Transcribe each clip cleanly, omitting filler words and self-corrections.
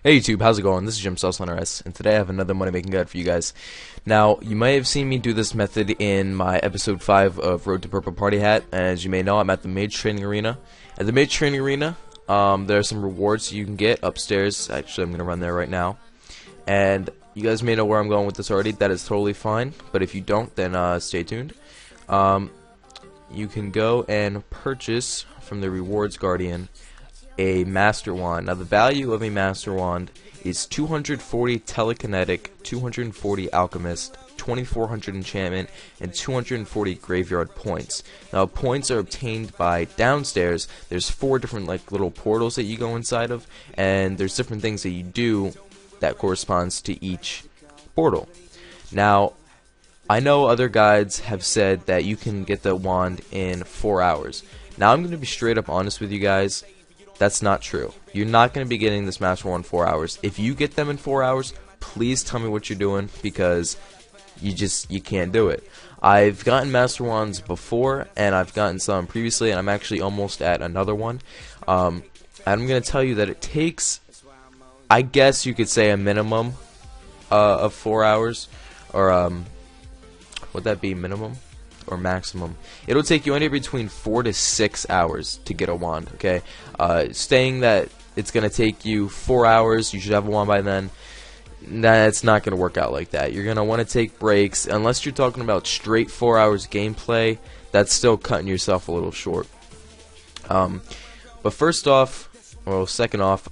Hey YouTube, how's it going? This is JaGeX, and today I have another money making guide for you guys. Now, you may have seen me do this method in my episode 5 of Road to Purple Party Hat, and as you may know, I'm at the Mage Training Arena. At the Mage Training Arena, there are some rewards you can get upstairs. Actually, I'm going to run there right now. And you guys may know where I'm going with this already. That is totally fine, but if you don't, then stay tuned. You can go and purchase from the Rewards Guardian a Master Wand. Now the value of a Master Wand is 240 Telekinetic, 240 Alchemist, 2400 Enchantment, and 240 Graveyard points. Now points are obtained by downstairs. There's 4 different little portals that you go inside of, and there's different things that you do that corresponds to each portal. Now I know other guides have said that you can get the wand in 4 hours. Now I'm going to be straight up honest with you guys. That's not true. You're not going to be getting this Master Wand in 4 hours. If you get them in 4 hours, please tell me what you're doing, because you can't do it. I've gotten Master Wands before, and I've gotten some previously, and I'm actually almost at another one. And I'm going to tell you that it takes, I guess you could say, a minimum of 4 hours, or would that be minimum or maximum? It'll take you anywhere between 4 to 6 hours to get a wand, okay? Saying that it's going to take you 4 hours, you should have a wand by then, that's not going to work out like that. You're going to want to take breaks. Unless you're talking about straight 4 hours gameplay, that's still cutting yourself a little short. But first off, or second off,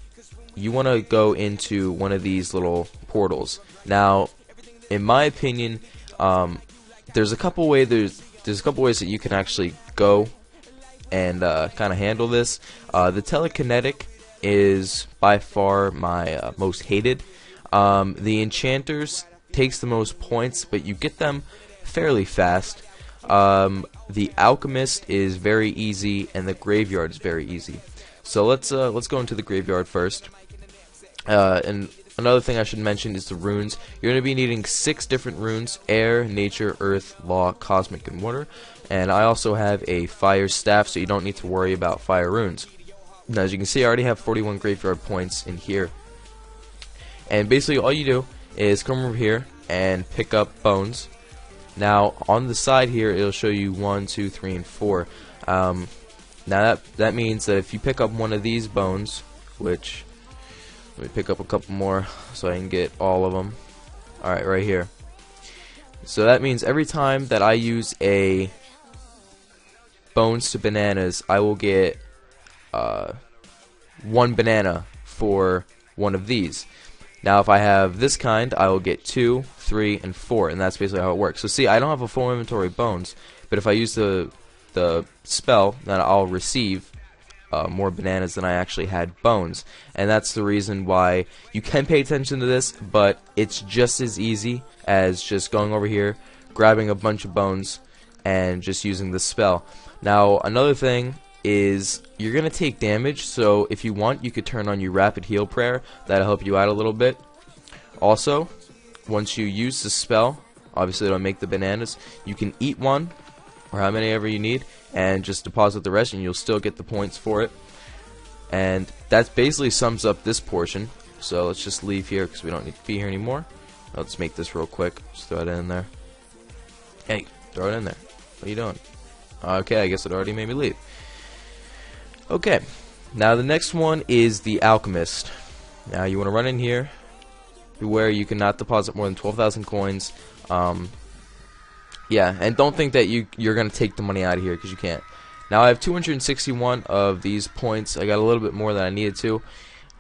you want to go into one of these little portals. Now, in my opinion, there's a couple ways that you can actually go and kind of handle this. The Telekinetic is by far my most hated. The Enchanters takes the most points, but you get them fairly fast. The Alchemist is very easy, and the Graveyard is very easy. So let's go into the Graveyard first. And another thing I should mention is the runes. You're going to be needing 6 different runes: air, nature, earth, law, cosmic, and water. And I also have a fire staff, so you don't need to worry about fire runes. Now, as you can see, I already have 41 graveyard points in here. And basically all you do is come over here and pick up bones. Now on the side here, it'll show you 1, 2, 3, and 4. Now that means that if you pick up one of these bones, which, let me pick up a couple more so I can get all of them. Alright, right here. So that means every time that I use a bones to bananas, I will get 1 banana for one of these. Now if I have this kind, I will get 2, 3, and 4, and that's basically how it works. So see, I don't have a full inventory of bones, but if I use the spell, then I'll receive more bananas than I actually had bones. And that's the reason why you can pay attention to this, but it's just as easy as just going over here, grabbing a bunch of bones, and just using the spell. Now another thing is you're going to take damage, so if you want, you could turn on your rapid heal prayer. That'll help you out a little bit. Also, once you use the spell, obviously it'll make the bananas, you can eat one, or how many ever you need, and just deposit the rest, and you'll still get the points for it. And that basically sums up this portion. So let's just leave here because we don't need to be here anymore. Let's make this real quick. Just throw it in there. Hey, throw it in there. What are you doing? Okay, I guess it already made me leave. Okay, now the next one is the Alchemist. Now you want to run in here. Beware, you cannot deposit more than 12,000 coins. Yeah, and don't think that you're going to take the money out of here, because you can't. Now I have 261 of these points. I got a little bit more than I needed to.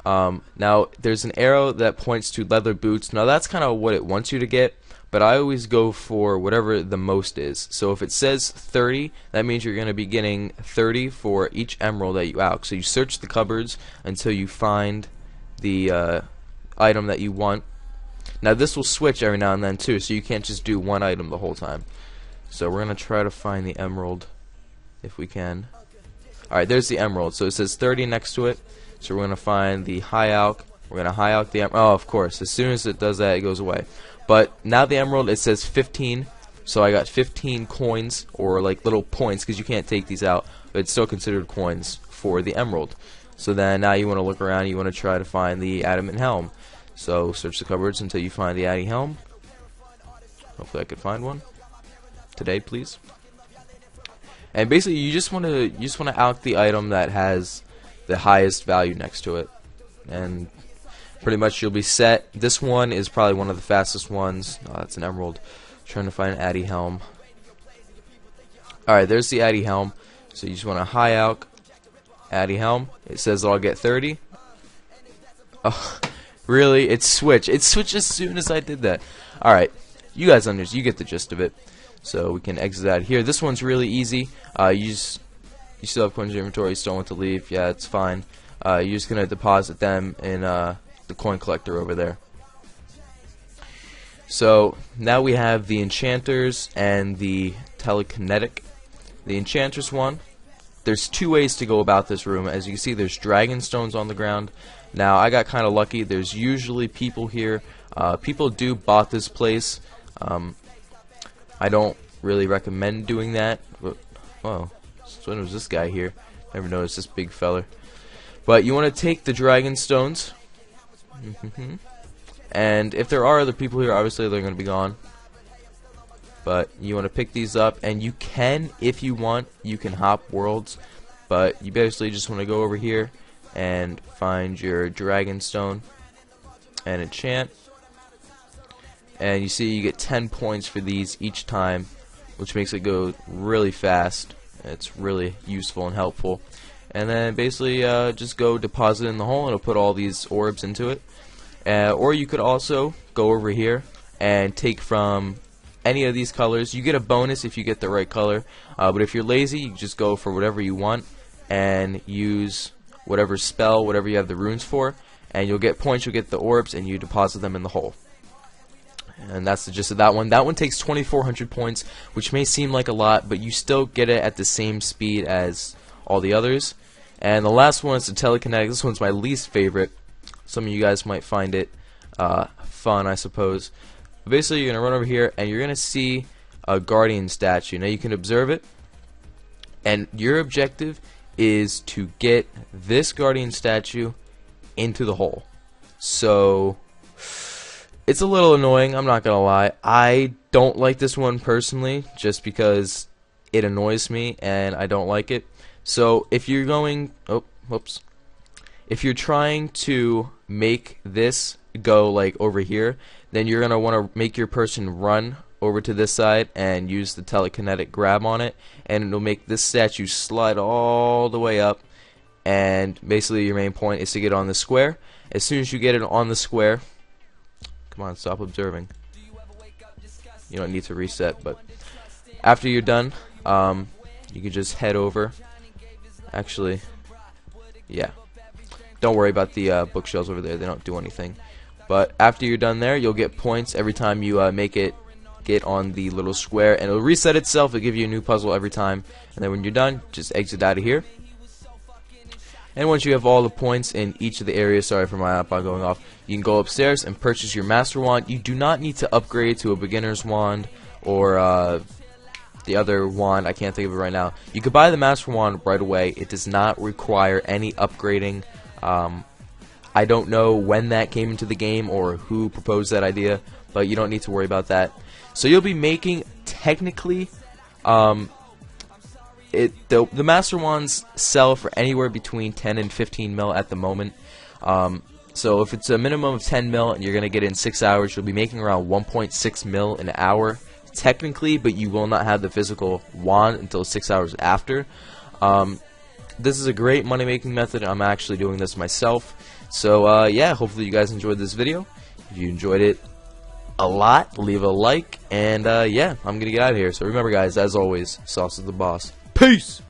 Now there's an arrow that points to leather boots. Now that's kind of what it wants you to get, but I always go for whatever the most is. So if it says 30, that means you're going to be getting 30 for each emerald that you out. So you search the cupboards until you find the item that you want. Now this will switch every now and then too, so you can't just do one item the whole time. So we're going to try to find the emerald if we can. Alright, there's the emerald. So it says 30 next to it. So we're going to find the high alch. We're going to high alch the emerald. Oh, of course. As soon as it does that, it goes away. But now the emerald, it says 15. So I got 15 coins, or like little points, because you can't take these out. But it's still considered coins for the emerald. So then now you want to look around, you want to try to find the adamant helm. So search the cupboards until you find the addy helm. Hopefully I could find one today, please. And basically you just want to alch the item that has the highest value next to it, and pretty much you'll be set. This one is probably one of the fastest ones. Oh, that's an emerald. Trying to find an addy helm. Alright, there's the addy helm. So you just want to high alch addy helm. It says I'll get 30. Oh, really? It switched. It switched as soon as I did that. Alright, you guys understand. You get the gist of it. So we can exit out here. This one's really easy. You still have coins in your inventory. You still want to leave. Yeah, it's fine. You're just gonna deposit them in the coin collector over there. So now we have the enchanters and the telekinetic. The enchanters one, there's two ways to go about this room. As you can see, there's dragon stones on the ground. Now I got kind of lucky. There's usually people here. People do bot this place. I don't really recommend doing that. But, whoa, so when was this guy here? Never noticed this big feller. But you want to take the dragon stones. And if there are other people here, obviously they're going to be gone. But you want to pick these up, and you can, if you want, you can hop worlds. But you basically just want to go over here and find your dragon stone and enchant. And you see you get 10 points for these each time, which makes it go really fast. It's really useful and helpful. And then basically just go deposit in the hole, and it'll put all these orbs into it. Or you could also go over here and take from any of these colors. You get a bonus if you get the right color, but if you're lazy, you just go for whatever you want and use whatever spell, whatever you have the runes for, and you'll get points, you'll get the orbs, and you deposit them in the hole. And that's the gist of that one. That one takes 2,400 points, which may seem like a lot, but you still get it at the same speed as all the others. And the last one is the telekinetic. This one's my least favorite. Some of you guys might find it fun, I suppose. But basically, you're going to run over here, and you're going to see a guardian statue. Now, you can observe it, and your objective is to get this guardian statue into the hole. So it's a little annoying, I'm not gonna lie. I don't like this one personally, just because it annoys me and I don't like it. So if you're going, if you're trying to make this go like over here, then you're gonna want to make your person run over to this side and use the telekinetic grab on it, and it'll make this statue slide all the way up. And basically your main point is to get on the square. As soon as you get it on the square, come on, stop observing. You don't need to reset, but after you're done, you can just head over. Actually, yeah, don't worry about the bookshelves over there, they don't do anything. But after you're done there, you'll get points every time you make it get on the little square, and it'll reset itself. It'll give you a new puzzle every time, and then when you're done, just exit out of here. And once you have all the points in each of the areas, sorry for my iPod going off, you can go upstairs and purchase your master wand. You do not need to upgrade to a beginner's wand or the other wand. I can't think of it right now. You could buy the master wand right away. It does not require any upgrading. I don't know when that came into the game or who proposed that idea, but you don't need to worry about that. So you'll be making, technically, the master wands sell for anywhere between 10 and 15 mil at the moment. So if it's a minimum of 10 mil and you're going to get it in 6 hours, you'll be making around 1.6 mil an hour technically, but you will not have the physical wand until 6 hours after. This is a great money making method. I'm actually doing this myself. So yeah, hopefully you guys enjoyed this video. If you enjoyed it a lot, leave a like, and yeah, I'm gonna get out of here. So remember guys, as always, sauce is the boss. Peace!